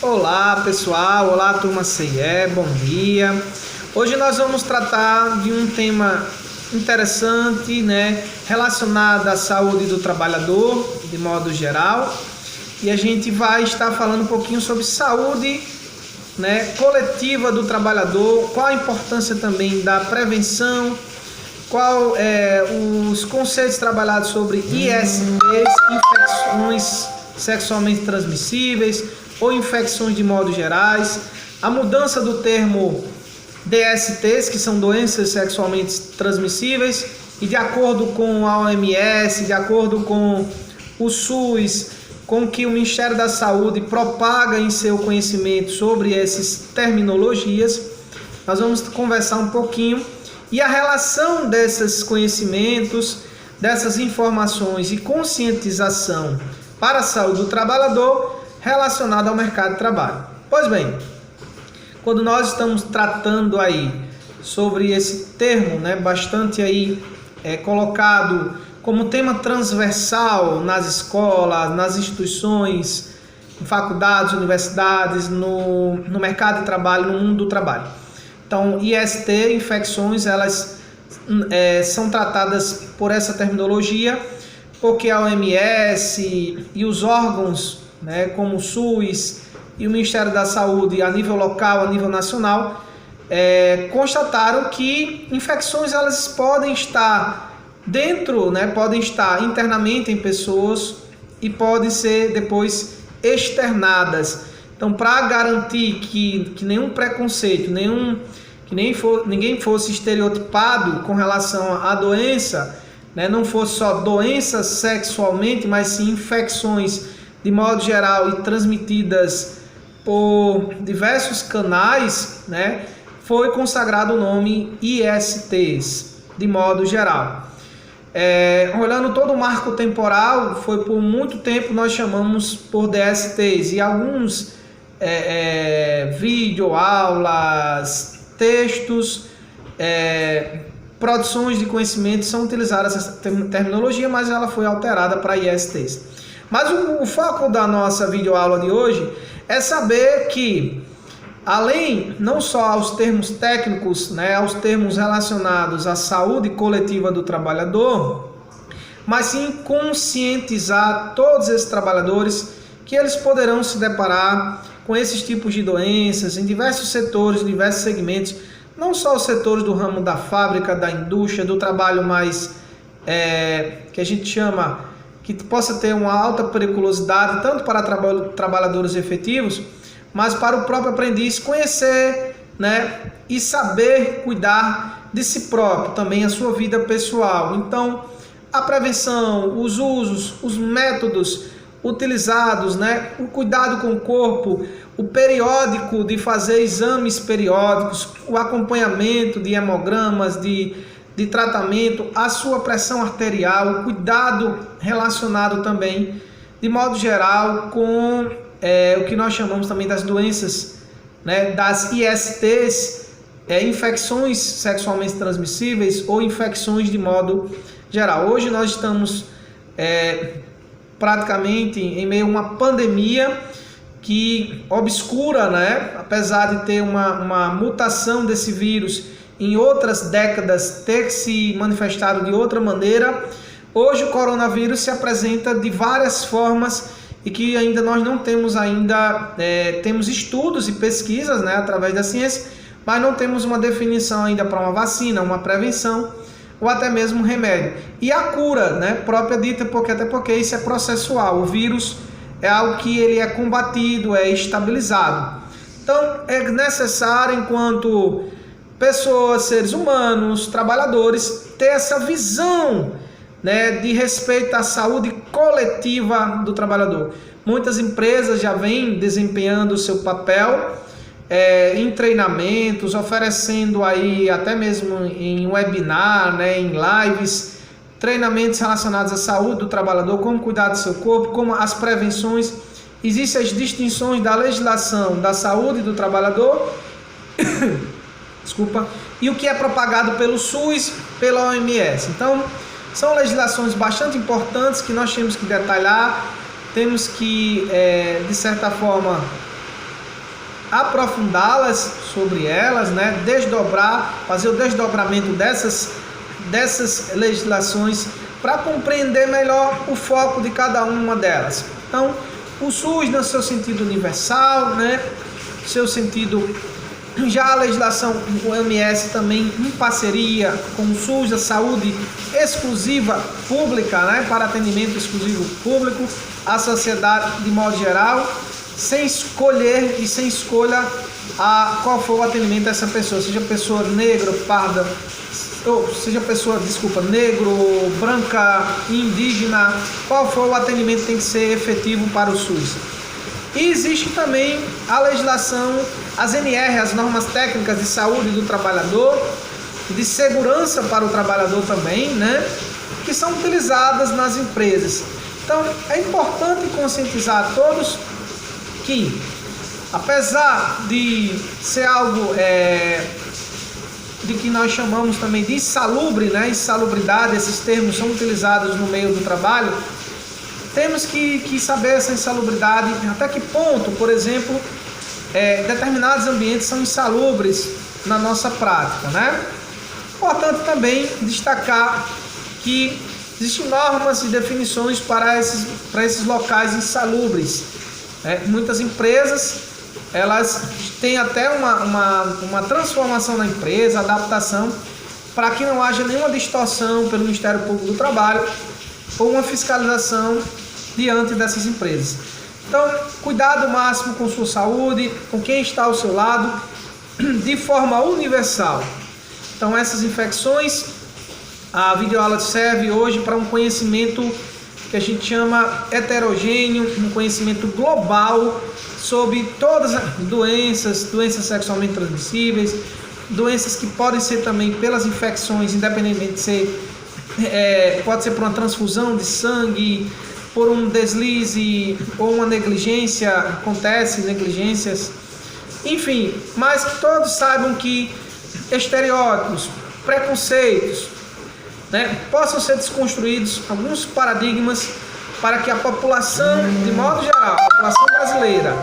Olá pessoal, olá turma CIE, bom dia. Hoje nós vamos tratar de um tema interessante, relacionado à saúde do trabalhador, de modo geral. E a gente vai estar falando um pouquinho sobre saúde, coletiva do trabalhador, qual a importância também da prevenção, qual os conceitos trabalhados sobre ISTs, infecções sexualmente transmissíveis ou infecções de modo gerais, a mudança do termo DSTs, que são doenças sexualmente transmissíveis, e de acordo com a OMS, de acordo com o SUS, com que o Ministério da Saúde propaga em seu conhecimento sobre essas terminologias, nós vamos conversar um pouquinho e a relação desses conhecimentos, dessas informações e conscientização para a saúde do trabalhador relacionada ao mercado de trabalho. Pois bem, quando nós estamos tratando aí sobre esse termo, bastante aí colocado como tema transversal nas escolas, nas instituições, em faculdades, universidades, no mercado de trabalho, no mundo do trabalho. Então, IST, infecções, elas são tratadas por essa terminologia, porque a OMS e os órgãos, como o SUS e o Ministério da Saúde a nível local, a nível nacional, constataram que infecções elas podem estar dentro, podem estar internamente em pessoas e podem ser depois externadas. Então, para garantir que nenhum preconceito, ninguém fosse estereotipado com relação à doença, não fosse só doenças sexualmente, mas sim infecções de modo geral e transmitidas por diversos canais, foi consagrado o nome ISTs, de modo geral. Olhando todo o marco temporal, foi por muito tempo nós chamamos por DSTs, e alguns vídeo, aulas, textos, produções de conhecimento são utilizadas essa terminologia, mas ela foi alterada para ISTs. Mas o foco da nossa videoaula de hoje é saber que, além não só aos termos técnicos, aos termos relacionados à saúde coletiva do trabalhador, mas sim conscientizar todos esses trabalhadores que eles poderão se deparar com esses tipos de doenças em diversos setores, diversos segmentos, não só os setores do ramo da fábrica, da indústria, do trabalho mais que a gente chama que possa ter uma alta periculosidade tanto para trabalhadores efetivos, mas para o próprio aprendiz conhecer, e saber cuidar de si próprio, também a sua vida pessoal. Então, a prevenção, os usos, os métodos utilizados, o cuidado com o corpo, o periódico de fazer exames periódicos, o acompanhamento de hemogramas, de tratamento, a sua pressão arterial, o cuidado relacionado também, de modo geral, com o que nós chamamos também das doenças, das ISTs, infecções sexualmente transmissíveis ou infecções de modo geral. Hoje nós estamos praticamente em meio a uma pandemia que obscura, apesar de ter uma mutação desse vírus em outras décadas ter se manifestado de outra maneira, hoje o coronavírus se apresenta de várias formas e que ainda nós não temos temos estudos e pesquisas, através da ciência, mas não temos uma definição ainda para uma vacina, uma prevenção ou até mesmo um remédio. E a cura, própria dita, até porque isso é processual, o vírus é algo que ele é combatido, é estabilizado. Então é necessário, enquanto pessoas, seres humanos, trabalhadores, ter essa visão, de respeito à saúde coletiva do trabalhador. Muitas empresas já vêm desempenhando o seu papel em treinamentos, oferecendo aí até mesmo em webinar, em lives, treinamentos relacionados à saúde do trabalhador, como cuidar do seu corpo, como as prevenções. Existem as distinções da legislação da saúde do trabalhador e o que é propagado pelo SUS, pela OMS. Então, são legislações bastante importantes que nós temos que detalhar, temos que, de certa forma, aprofundá-las sobre elas, né? Fazer o desdobramento dessas legislações para compreender melhor o foco de cada uma delas. Então, o SUS no seu sentido universal, né? Seu sentido, já a legislação, o OMS também em parceria com o SUS, a saúde exclusiva pública, né? Para atendimento exclusivo público, a sociedade de modo geral, sem escolher e sem escolha qual for o atendimento dessa pessoa, seja pessoa negra, parda, ou seja pessoa, negro, branca, indígena, qual for o atendimento tem que ser efetivo para o SUS. E existe também a legislação, as NR, as normas técnicas de saúde do trabalhador, de segurança para o trabalhador também, né, que são utilizadas nas empresas. Então, é importante conscientizar a todos que, apesar de ser algo de que nós chamamos também de insalubre, né? Insalubridade, esses termos são utilizados no meio do trabalho, temos que saber essa insalubridade, até que ponto, por exemplo, determinados ambientes são insalubres na nossa prática, né? Importante também destacar que existem normas e definições para esses locais insalubres. Muitas empresas, elas têm até uma transformação na empresa, adaptação, para que não haja nenhuma distorção pelo Ministério Público do Trabalho ou uma fiscalização diante dessas empresas. Então, cuidado máximo com sua saúde, com quem está ao seu lado, de forma universal. Então, essas infecções, a videoaula serve hoje para um conhecimento que a gente chama heterogêneo, um conhecimento global sobre todas as doenças sexualmente transmissíveis, doenças que podem ser também pelas infecções, independentemente de ser, pode ser por uma transfusão de sangue, por um deslize ou uma negligência, acontece negligências, enfim, mas que todos saibam que estereótipos, preconceitos, né, possam ser desconstruídos alguns paradigmas para que a população, de modo geral, a população brasileira,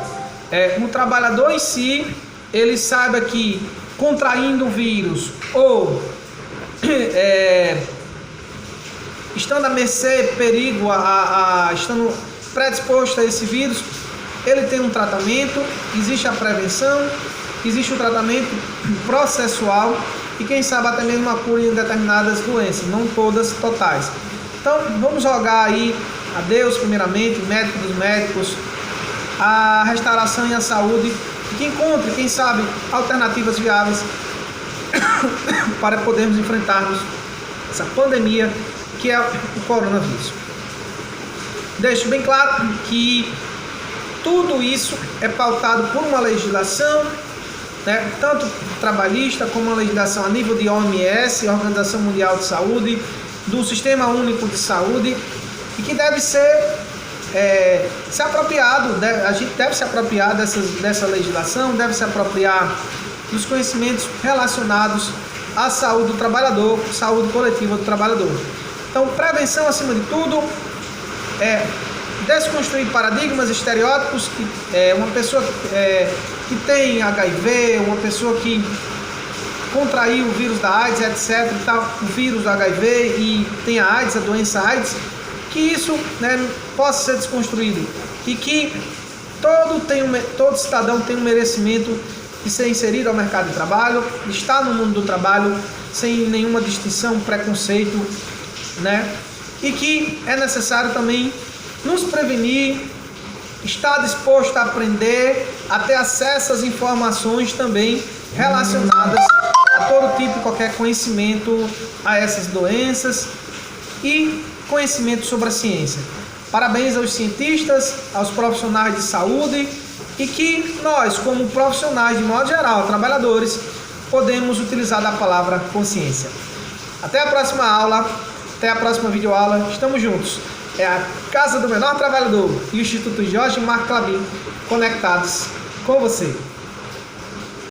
o trabalhador em si, ele saiba que contraindo o vírus ou estando à mercê, perigo, estando predisposto a esse vírus, ele tem um tratamento, existe a prevenção, existe o tratamento processual e quem sabe até mesmo uma cura em determinadas doenças, não todas totais. Então vamos rogar aí a Deus primeiramente, médico dos médicos, a restauração e a saúde, que encontre, quem sabe, alternativas viáveis para podermos enfrentarmos essa pandemia que é o coronavírus. Deixo bem claro que tudo isso é pautado por uma legislação, né, tanto trabalhista como uma legislação a nível de OMS, Organização Mundial de Saúde, do Sistema Único de Saúde, e que deve ser se apropriado, a gente deve se apropriar dessa legislação, deve se apropriar dos conhecimentos relacionados à saúde do trabalhador, saúde coletiva do trabalhador. Então, prevenção acima de tudo, desconstruir paradigmas, estereótipos, que uma pessoa que tem HIV, uma pessoa que contraiu o vírus da AIDS, etc, o vírus do HIV e tem a AIDS, a doença AIDS, que isso, né, possa ser desconstruído e que todo cidadão tem um merecimento de ser inserido ao mercado de trabalho, de estar no mundo do trabalho sem nenhuma distinção, preconceito, né? E que é necessário também nos prevenir, estar disposto a aprender, a ter acesso às informações também relacionadas a todo tipo e qualquer conhecimento a essas doenças e conhecimento sobre a ciência. Parabéns aos cientistas, aos profissionais de saúde e que nós, como profissionais de modo geral, trabalhadores, podemos utilizar da palavra consciência. Até a próxima aula, até a próxima videoaula, estamos juntos. É a Casa do Menor Trabalhador e o Instituto Jorge Marco Clabin conectados com você.